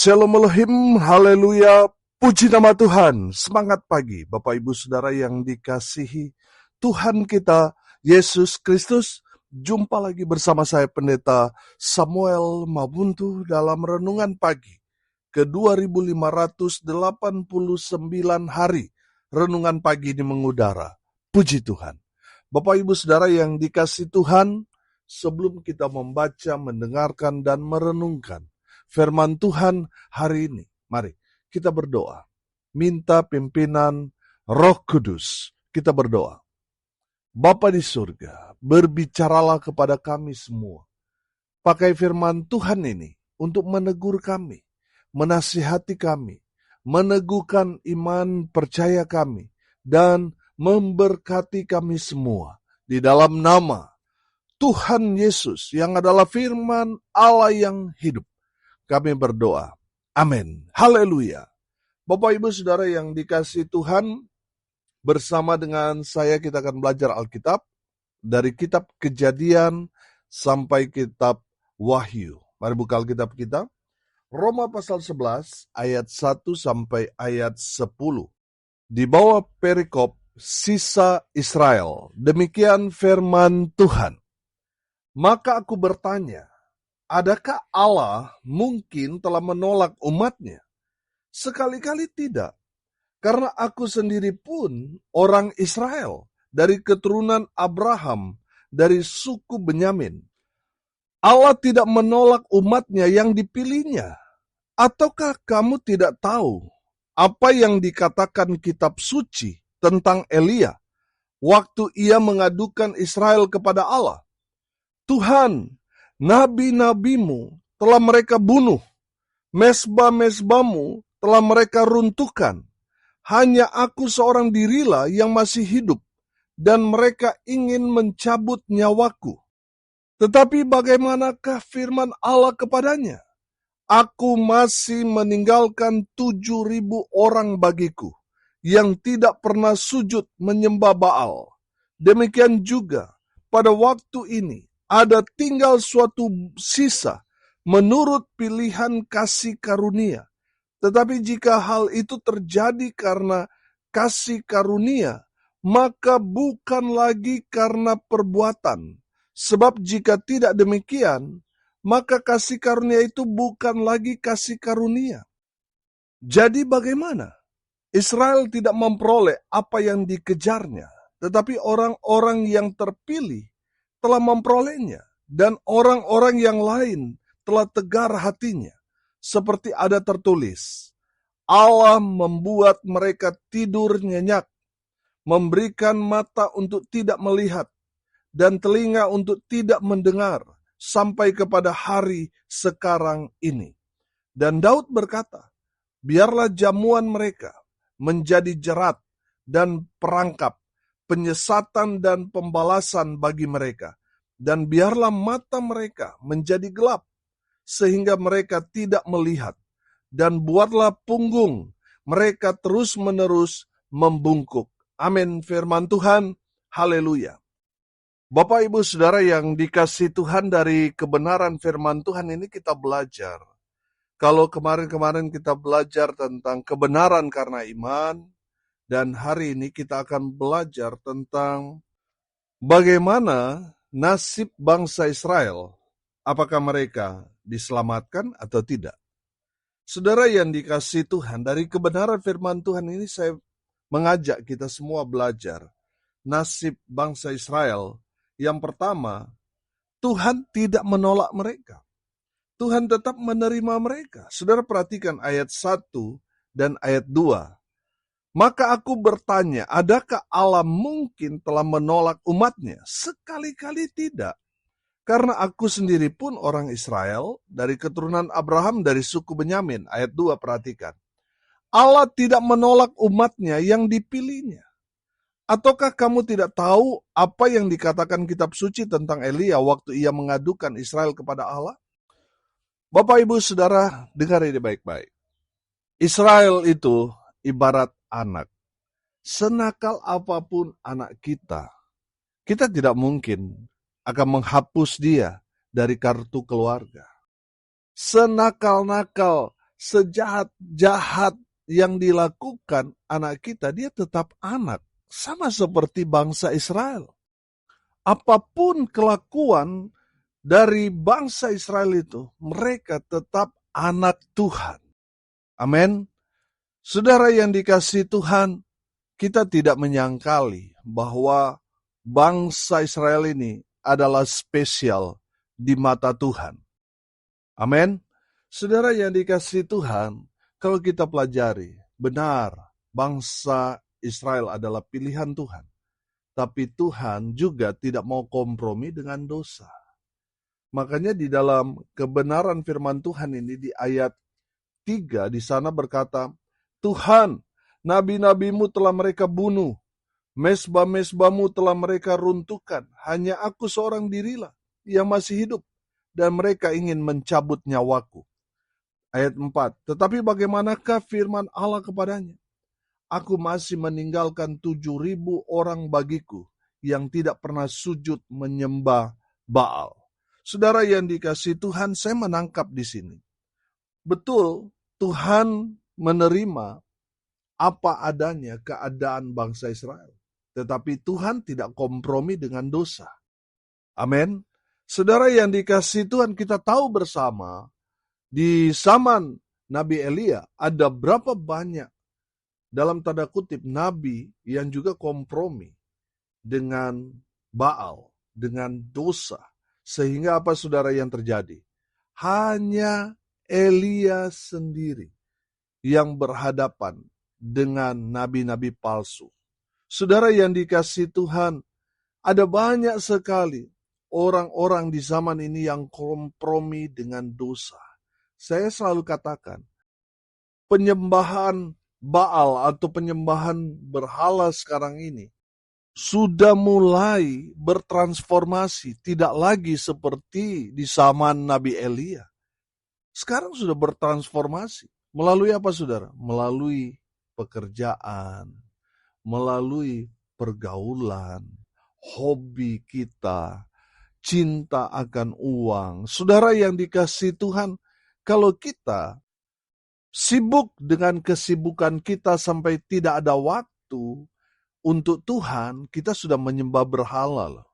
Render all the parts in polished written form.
Shalom Elohim, haleluya, puji nama Tuhan. Semangat pagi Bapak Ibu Saudara yang dikasihi Tuhan kita Yesus Kristus. Jumpa lagi bersama saya Pendeta Samuel Mabuntu dalam renungan pagi ke 2589 hari. Renungan pagi ini mengudara. Puji Tuhan. Bapak Ibu Saudara yang dikasihi Tuhan, sebelum kita membaca, mendengarkan, dan merenungkan firman Tuhan hari ini, mari kita berdoa. Minta pimpinan Roh Kudus. Kita berdoa. Bapa di surga, berbicaralah kepada kami semua. Pakai firman Tuhan ini untuk menegur kami, menasihati kami, meneguhkan iman percaya kami, dan memberkati kami semua. Di dalam nama Tuhan Yesus yang adalah firman Allah yang hidup, kami berdoa. Amin. Haleluya. Bapak Ibu Saudara yang dikasihi Tuhan, bersama dengan saya kita akan belajar Alkitab dari kitab Kejadian sampai kitab Wahyu. Mari buka Alkitab kita. Roma pasal 11 ayat 1 sampai ayat 10. Di bawah perikop sisa Israel. Demikian firman Tuhan. Maka aku bertanya, adakah Allah mungkin telah menolak umatnya? Sekali-kali tidak. Karena aku sendiri pun orang Israel, dari keturunan Abraham, dari suku Benyamin. Allah tidak menolak umatnya yang dipilihnya. Ataukah kamu tidak tahu apa yang dikatakan kitab suci tentang Elia waktu ia mengadukan Israel kepada Allah? Tuhan, nabi-nabimu telah mereka bunuh, mesbah-mesbahmu telah mereka runtuhkan. Hanya aku seorang dirilah yang masih hidup, dan mereka ingin mencabut nyawaku. Tetapi bagaimanakah firman Allah kepadanya? Aku masih meninggalkan 7.000 orang bagiku, yang tidak pernah sujud menyembah Baal. Demikian juga pada waktu ini, ada tinggal suatu sisa menurut pilihan kasih karunia. Tetapi jika hal itu terjadi karena kasih karunia, maka bukan lagi karena perbuatan. Sebab jika tidak demikian, maka kasih karunia itu bukan lagi kasih karunia. Jadi bagaimana? Israel tidak memperoleh apa yang dikejarnya, tetapi orang-orang yang terpilih telah memperolehnya, dan orang-orang yang lain telah tegar hatinya. Seperti ada tertulis, Allah membuat mereka tidur nyenyak, memberikan mata untuk tidak melihat, dan telinga untuk tidak mendengar, sampai kepada hari sekarang ini. Dan Daud berkata, biarlah jamuan mereka menjadi jerat dan perangkap, penyesatan dan pembalasan bagi mereka. Dan biarlah mata mereka menjadi gelap, sehingga mereka tidak melihat. Dan buatlah punggung mereka terus-menerus membungkuk. Amin. Firman Tuhan. Haleluya. Bapak Ibu Saudara yang dikasihi Tuhan, dari kebenaran firman Tuhan ini kita belajar. Kalau kemarin-kemarin kita belajar tentang kebenaran karena iman, dan hari ini kita akan belajar tentang bagaimana nasib bangsa Israel. Apakah mereka diselamatkan atau tidak? Saudara yang dikasihi Tuhan, dari kebenaran firman Tuhan ini saya mengajak kita semua belajar nasib bangsa Israel. Yang pertama, Tuhan tidak menolak mereka. Tuhan tetap menerima mereka. Saudara perhatikan ayat 1 dan ayat 2. Maka aku bertanya, adakah Allah mungkin telah menolak umatnya? Sekali-kali tidak. Karena aku sendiri pun orang Israel, dari keturunan Abraham, dari suku Benyamin. Ayat 2, perhatikan. Allah tidak menolak umatnya yang dipilihnya. Ataukah kamu tidak tahu apa yang dikatakan kitab suci tentang Elia waktu ia mengadukan Israel kepada Allah? Bapak Ibu Saudara, dengar ini baik-baik. Israel itu ibarat anak. Senakal apapun anak kita tidak mungkin akan menghapus dia dari kartu keluarga. Senakal-nakal sejahat-jahat yang dilakukan anak kita, dia tetap anak. Sama seperti bangsa Israel. Apapun kelakuan dari bangsa Israel itu, mereka tetap anak Tuhan. Amin. Saudara yang dikasihi Tuhan, kita tidak menyangkali bahwa bangsa Israel ini adalah spesial di mata Tuhan. Amin. Saudara yang dikasihi Tuhan, kalau kita pelajari, benar bangsa Israel adalah pilihan Tuhan. Tapi Tuhan juga tidak mau kompromi dengan dosa. Makanya di dalam kebenaran firman Tuhan ini di ayat 3 di sana berkata, Tuhan, nabi-nabimu telah mereka bunuh, mesbah-mesbahmu telah mereka runtuhkan, hanya aku seorang dirilah yang masih hidup, dan mereka ingin mencabut nyawaku. Ayat 4, tetapi bagaimanakah firman Allah kepadanya? Aku masih meninggalkan 7.000 orang bagiku yang tidak pernah sujud menyembah Baal. Saudara yang dikasihi Tuhan, saya menangkap di sini. Betul, Tuhan menerima apa adanya keadaan bangsa Israel. Tetapi Tuhan tidak kompromi dengan dosa. Amin. Saudara yang dikasihi Tuhan, kita tahu bersama, di zaman Nabi Elia ada berapa banyak dalam tanda kutip nabi yang juga kompromi dengan Baal, dengan dosa. Sehingga apa saudara yang terjadi? Hanya Elia sendiri yang berhadapan dengan nabi-nabi palsu. Saudara yang dikasihi Tuhan, ada banyak sekali orang-orang di zaman ini yang kompromi dengan dosa. Saya selalu katakan, penyembahan Baal atau penyembahan berhala sekarang ini sudah mulai bertransformasi, tidak lagi seperti di zaman Nabi Elia. Sekarang sudah bertransformasi. Melalui apa saudara? Melalui pekerjaan, melalui pergaulan, hobi kita, cinta akan uang. Saudara yang dikasihi Tuhan, kalau kita sibuk dengan kesibukan kita sampai tidak ada waktu untuk Tuhan, kita sudah menyembah berhala.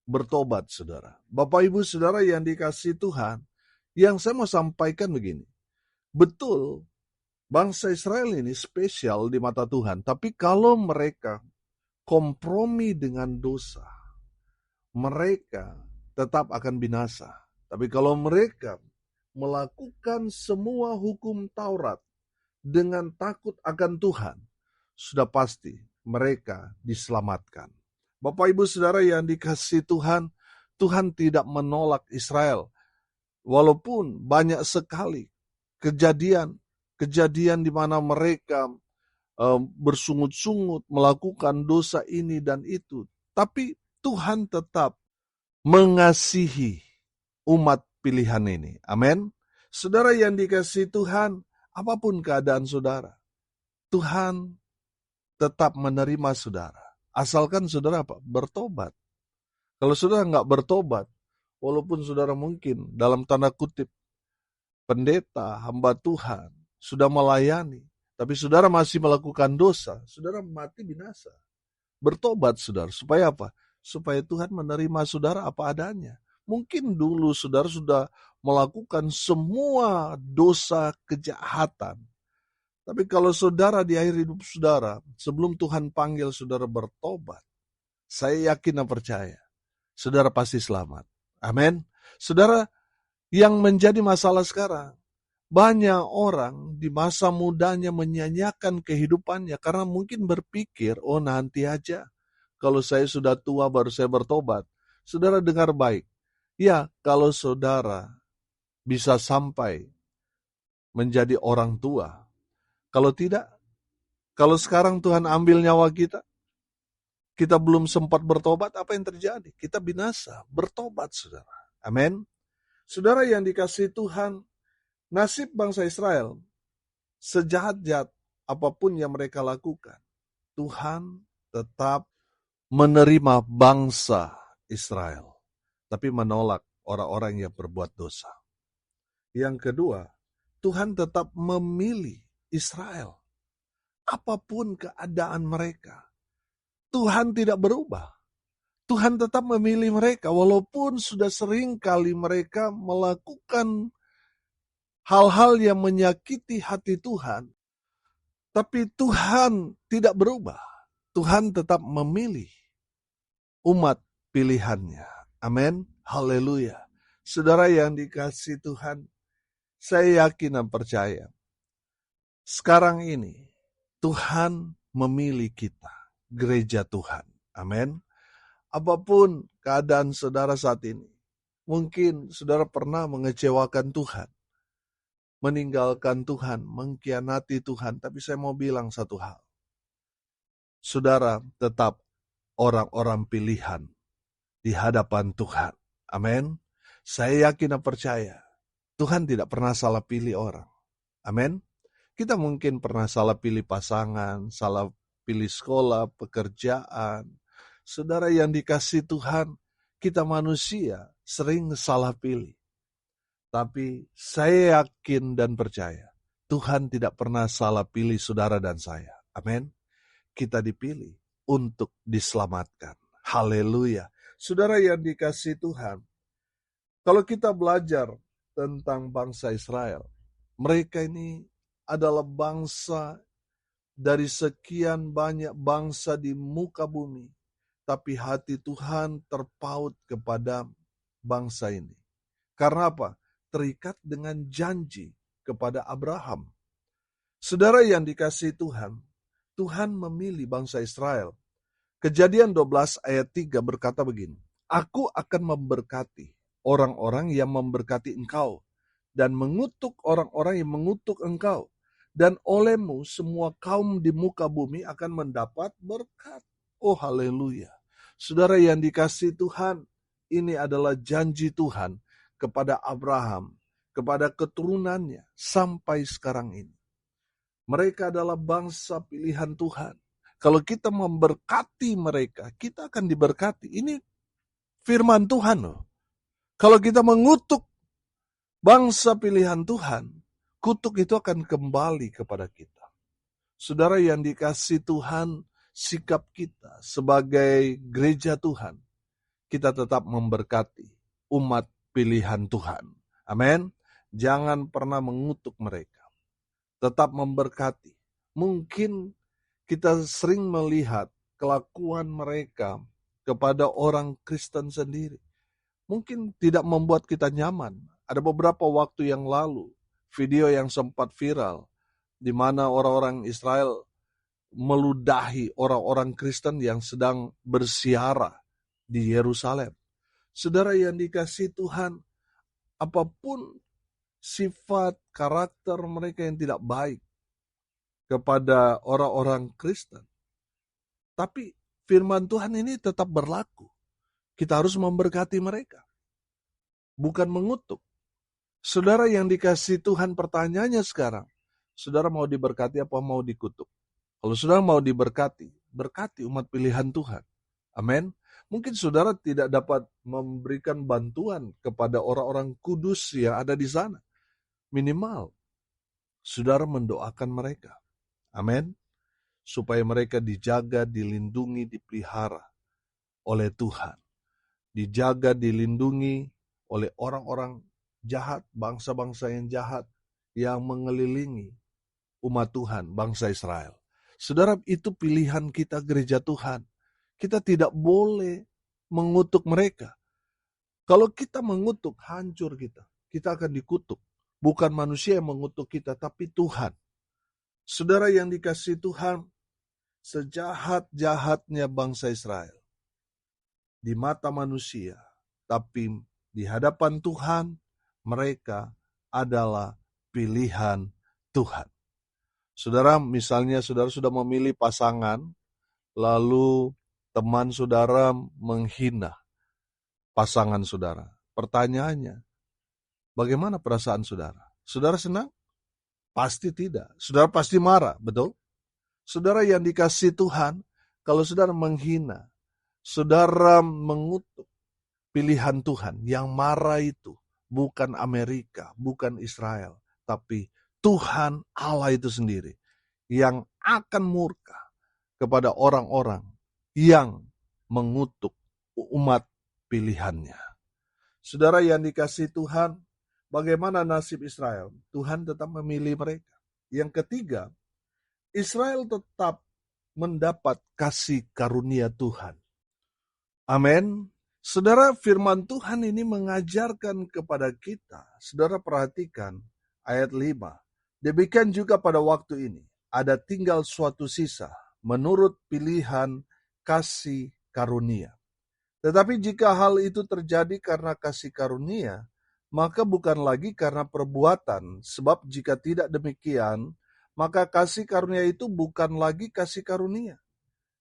Bertobat saudara. Bapak ibu saudara yang dikasihi Tuhan, yang saya mau sampaikan begini. Betul, bangsa Israel ini spesial di mata Tuhan. Tapi kalau mereka kompromi dengan dosa, mereka tetap akan binasa. Tapi kalau mereka melakukan semua hukum Taurat dengan takut akan Tuhan, sudah pasti mereka diselamatkan. Bapak ibu saudara yang dikasihi Tuhan, Tuhan tidak menolak Israel. Walaupun banyak sekali kejadian di mana mereka bersungut-sungut melakukan dosa ini dan itu. Tapi Tuhan tetap mengasihi umat pilihan ini. Amin. Saudara yang dikasihi Tuhan, apapun keadaan saudara, Tuhan tetap menerima saudara. Asalkan saudara apa? Bertobat. Kalau saudara nggak bertobat, walaupun saudara mungkin dalam tanda kutip pendeta, hamba Tuhan, sudah melayani, tapi saudara masih melakukan dosa, saudara mati binasa. Bertobat saudara, supaya apa? Supaya Tuhan menerima saudara apa adanya. Mungkin dulu saudara sudah melakukan semua dosa kejahatan. Tapi kalau saudara di akhir hidup saudara, sebelum Tuhan panggil saudara bertobat, saya yakin dan percaya, saudara pasti selamat. Amin. Saudara, yang menjadi masalah sekarang, banyak orang di masa mudanya menyanyiakan kehidupannya karena mungkin berpikir, oh nanti aja, kalau saya sudah tua baru saya bertobat. Saudara dengar baik, ya kalau saudara bisa sampai menjadi orang tua, kalau tidak, kalau sekarang Tuhan ambil nyawa kita belum sempat bertobat, apa yang terjadi? Kita binasa, bertobat saudara. Amin. Saudara yang dikasihi Tuhan, nasib bangsa Israel, sejahat-jahat apapun yang mereka lakukan, Tuhan tetap menerima bangsa Israel, tapi menolak orang-orang yang berbuat dosa. Yang kedua, Tuhan tetap memilih Israel. Apapun keadaan mereka, Tuhan tidak berubah. Tuhan tetap memilih mereka, walaupun sudah sering kali mereka melakukan hal-hal yang menyakiti hati Tuhan. Tapi Tuhan tidak berubah. Tuhan tetap memilih umat pilihannya. Amin. Haleluya. Saudara yang dikasihi Tuhan, saya yakin dan percaya, sekarang ini Tuhan memilih kita, gereja Tuhan. Amin. Apapun keadaan saudara saat ini, mungkin saudara pernah mengecewakan Tuhan, meninggalkan Tuhan, mengkhianati Tuhan. Tapi saya mau bilang satu hal. Saudara tetap orang-orang pilihan di hadapan Tuhan. Amin. Saya yakin dan percaya, Tuhan tidak pernah salah pilih orang. Amin. Kita mungkin pernah salah pilih pasangan, salah pilih sekolah, pekerjaan. Saudara yang dikasihi Tuhan, kita manusia sering salah pilih. Tapi saya yakin dan percaya, Tuhan tidak pernah salah pilih saudara dan saya. Amin. Kita dipilih untuk diselamatkan. Haleluya. Saudara yang dikasihi Tuhan, kalau kita belajar tentang bangsa Israel, mereka ini adalah bangsa dari sekian banyak bangsa di muka bumi. Tapi hati Tuhan terpaut kepada bangsa ini. Karena apa? Terikat dengan janji kepada Abraham. Saudara yang dikasihi Tuhan, Tuhan memilih bangsa Israel. Kejadian 12 ayat 3 berkata begini, Aku akan memberkati orang-orang yang memberkati engkau, dan mengutuk orang-orang yang mengutuk engkau. Dan olehmu semua kaum di muka bumi akan mendapat berkat. Oh haleluya. Saudara yang dikasihi Tuhan, ini adalah janji Tuhan kepada Abraham, kepada keturunannya sampai sekarang ini. Mereka adalah bangsa pilihan Tuhan. Kalau kita memberkati mereka, kita akan diberkati. Ini firman Tuhan loh. Kalau kita mengutuk bangsa pilihan Tuhan, kutuk itu akan kembali kepada kita. Saudara yang dikasihi Tuhan, sikap kita sebagai gereja Tuhan, kita tetap memberkati umat pilihan Tuhan. Amin. Jangan pernah mengutuk mereka. Tetap memberkati. Mungkin kita sering melihat kelakuan mereka kepada orang Kristen sendiri. Mungkin tidak membuat kita nyaman. Ada beberapa waktu yang lalu, video yang sempat viral, di mana orang-orang Israel meludahi orang-orang Kristen yang sedang bersiarah di Yerusalem. Saudara yang dikasihi Tuhan, apapun sifat karakter mereka yang tidak baik kepada orang-orang Kristen, tapi firman Tuhan ini tetap berlaku. Kita harus memberkati mereka, bukan mengutuk. Saudara yang dikasihi Tuhan, pertanyaannya sekarang, saudara mau diberkati apa mau dikutuk? Kalau saudara mau diberkati, berkati umat pilihan Tuhan. Amin. Mungkin saudara tidak dapat memberikan bantuan kepada orang-orang kudus yang ada di sana. Minimal, saudara mendoakan mereka. Amin. Supaya mereka dijaga, dilindungi, dipelihara oleh Tuhan. Dijaga, dilindungi oleh orang-orang jahat, bangsa-bangsa yang jahat, yang mengelilingi umat Tuhan, bangsa Israel. Saudara, itu pilihan kita gereja Tuhan. Kita tidak boleh mengutuk mereka. Kalau kita mengutuk, hancur kita. Kita akan dikutuk. Bukan manusia yang mengutuk kita, tapi Tuhan. Saudara yang dikasihi Tuhan, sejahat-jahatnya bangsa Israel di mata manusia, tapi di hadapan Tuhan, mereka adalah pilihan Tuhan. Saudara, misalnya saudara sudah memilih pasangan, lalu teman saudara menghina pasangan saudara. Pertanyaannya, bagaimana perasaan saudara? Saudara senang? Pasti tidak. Saudara pasti marah, betul? Saudara yang dikasihi Tuhan, kalau saudara menghina, saudara mengutuk pilihan Tuhan, yang marah itu bukan Amerika, bukan Israel, tapi Tuhan Allah itu sendiri yang akan murka kepada orang-orang yang mengutuk umat pilihannya. Saudara yang dikasihi Tuhan, bagaimana nasib Israel? Tuhan tetap memilih mereka. Yang ketiga, Israel tetap mendapat kasih karunia Tuhan. Amin. Saudara, firman Tuhan ini mengajarkan kepada kita. Saudara perhatikan ayat 5. Demikian juga pada waktu ini, ada tinggal suatu sisa menurut pilihan kasih karunia. Tetapi jika hal itu terjadi karena kasih karunia, maka bukan lagi karena perbuatan. Sebab jika tidak demikian, maka kasih karunia itu bukan lagi kasih karunia.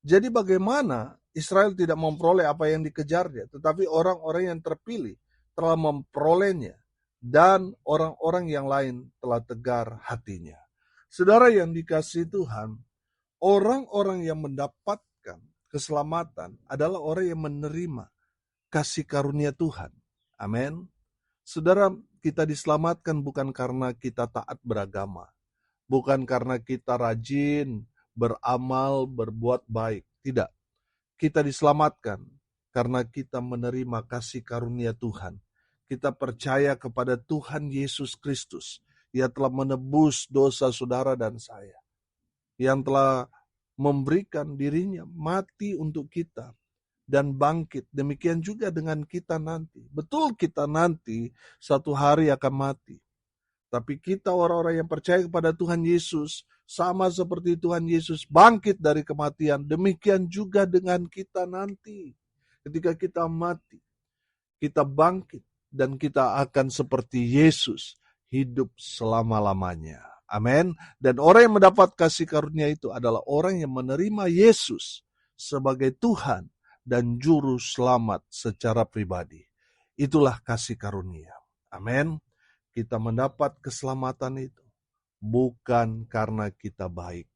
Jadi bagaimana Israel tidak memperoleh apa yang dikejarnya, tetapi orang-orang yang terpilih telah memperolehnya, dan orang-orang yang lain telah tegar hatinya. Saudara yang dikasihi Tuhan, orang-orang yang mendapatkan keselamatan adalah orang yang menerima kasih karunia Tuhan. Amin. Saudara, kita diselamatkan bukan karena kita taat beragama, bukan karena kita rajin, beramal, berbuat baik. Tidak. Kita diselamatkan karena kita menerima kasih karunia Tuhan. Kita percaya kepada Tuhan Yesus Kristus. Ia telah menebus dosa saudara dan saya. Yang telah memberikan dirinya mati untuk kita dan bangkit. Demikian juga dengan kita nanti. Betul kita nanti satu hari akan mati. Tapi kita orang-orang yang percaya kepada Tuhan Yesus, sama seperti Tuhan Yesus bangkit dari kematian, demikian juga dengan kita nanti. Ketika kita mati, kita bangkit dan kita akan seperti Yesus hidup selama-lamanya. Amin. Dan orang yang mendapat kasih karunia itu adalah orang yang menerima Yesus sebagai Tuhan dan juru selamat secara pribadi. Itulah kasih karunia. Amin. Kita mendapat keselamatan itu bukan karena kita baik,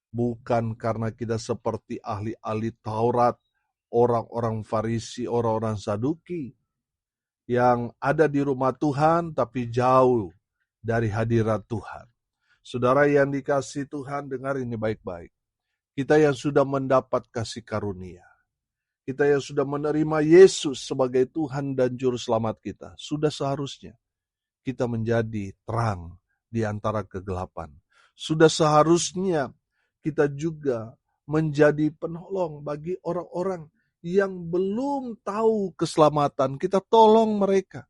bukan karena kita seperti ahli-ahli Taurat, orang-orang Farisi, orang-orang Saduki yang ada di rumah Tuhan tapi jauh dari hadirat Tuhan. Saudara yang dikasihi Tuhan, dengar ini baik-baik. Kita yang sudah mendapat kasih karunia, kita yang sudah menerima Yesus sebagai Tuhan dan Juru Selamat kita, sudah seharusnya kita menjadi terang di antara kegelapan. Sudah seharusnya kita juga menjadi penolong bagi orang-orang yang belum tahu keselamatan. Kita tolong mereka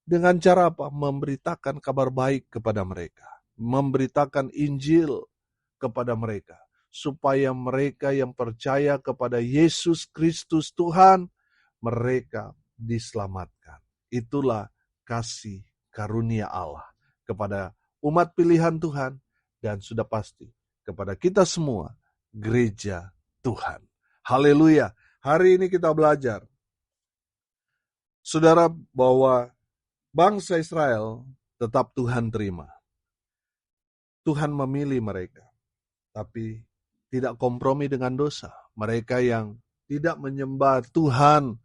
dengan cara apa? Memberitakan kabar baik kepada mereka. Memberitakan Injil kepada mereka. Supaya mereka yang percaya kepada Yesus Kristus Tuhan, mereka diselamatkan. Itulah kasih karunia Allah kepada umat pilihan Tuhan dan sudah pasti kepada kita semua, gereja Tuhan. Haleluya. Hari ini kita belajar, saudara, bahwa bangsa Israel tetap Tuhan terima. Tuhan memilih mereka, tapi tidak kompromi dengan dosa. Mereka yang tidak menyembah Tuhan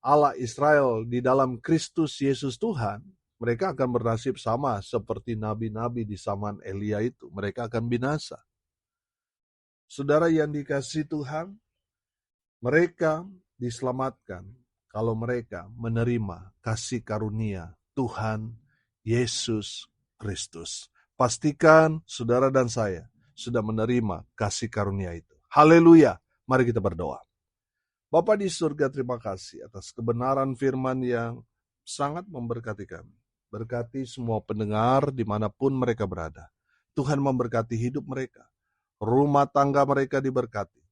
Allah Israel di dalam Kristus Yesus Tuhan, mereka akan bernasib sama seperti nabi-nabi di zaman Elia itu. Mereka akan binasa. Saudara yang dikasihi Tuhan, mereka diselamatkan kalau mereka menerima kasih karunia Tuhan Yesus Kristus. Pastikan saudara dan saya sudah menerima kasih karunia itu. Haleluya. Mari kita berdoa. Bapa di surga, terima kasih atas kebenaran firman yang sangat memberkati kami. Berkati semua pendengar dimanapun mereka berada. Tuhan memberkati hidup mereka. Rumah tangga mereka diberkati.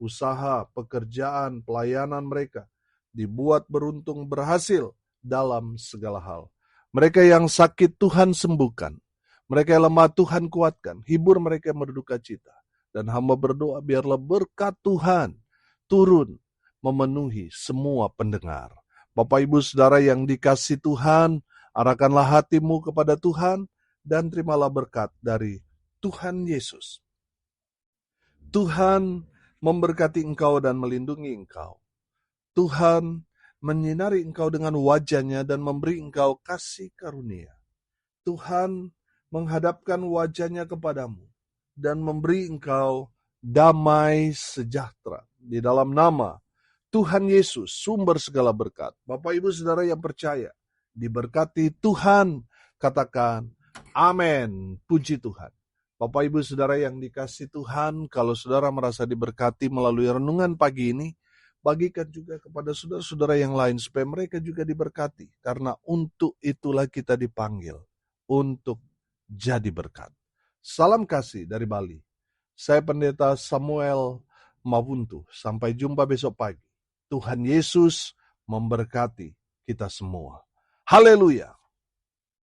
Usaha, pekerjaan, pelayanan mereka dibuat beruntung berhasil dalam segala hal. Mereka yang sakit Tuhan sembuhkan. Mereka yang lemah Tuhan kuatkan. Hibur mereka yang berduka cita. Dan hamba berdoa biarlah berkat Tuhan turun memenuhi semua pendengar. Bapak Ibu Saudara yang dikasihi Tuhan, arahkanlah hatimu kepada Tuhan dan terimalah berkat dari Tuhan Yesus. Tuhan memberkati engkau dan melindungi engkau. Tuhan menyinari engkau dengan wajah-Nya dan memberi engkau kasih karunia. Tuhan menghadapkan wajahnya kepadamu dan memberi engkau damai sejahtera. Di dalam nama Tuhan Yesus, sumber segala berkat. Bapak Ibu Saudara yang percaya, diberkati Tuhan, katakan amin, puji Tuhan. Bapak Ibu Saudara yang dikasih Tuhan, kalau saudara merasa diberkati melalui renungan pagi ini, bagikan juga kepada saudara-saudara yang lain supaya mereka juga diberkati. Karena untuk itulah kita dipanggil, untuk jadi berkat. Salam kasih dari Bali. Saya Pendeta Samuel Mawuntu. Sampai jumpa besok pagi. Tuhan Yesus memberkati kita semua. Haleluya.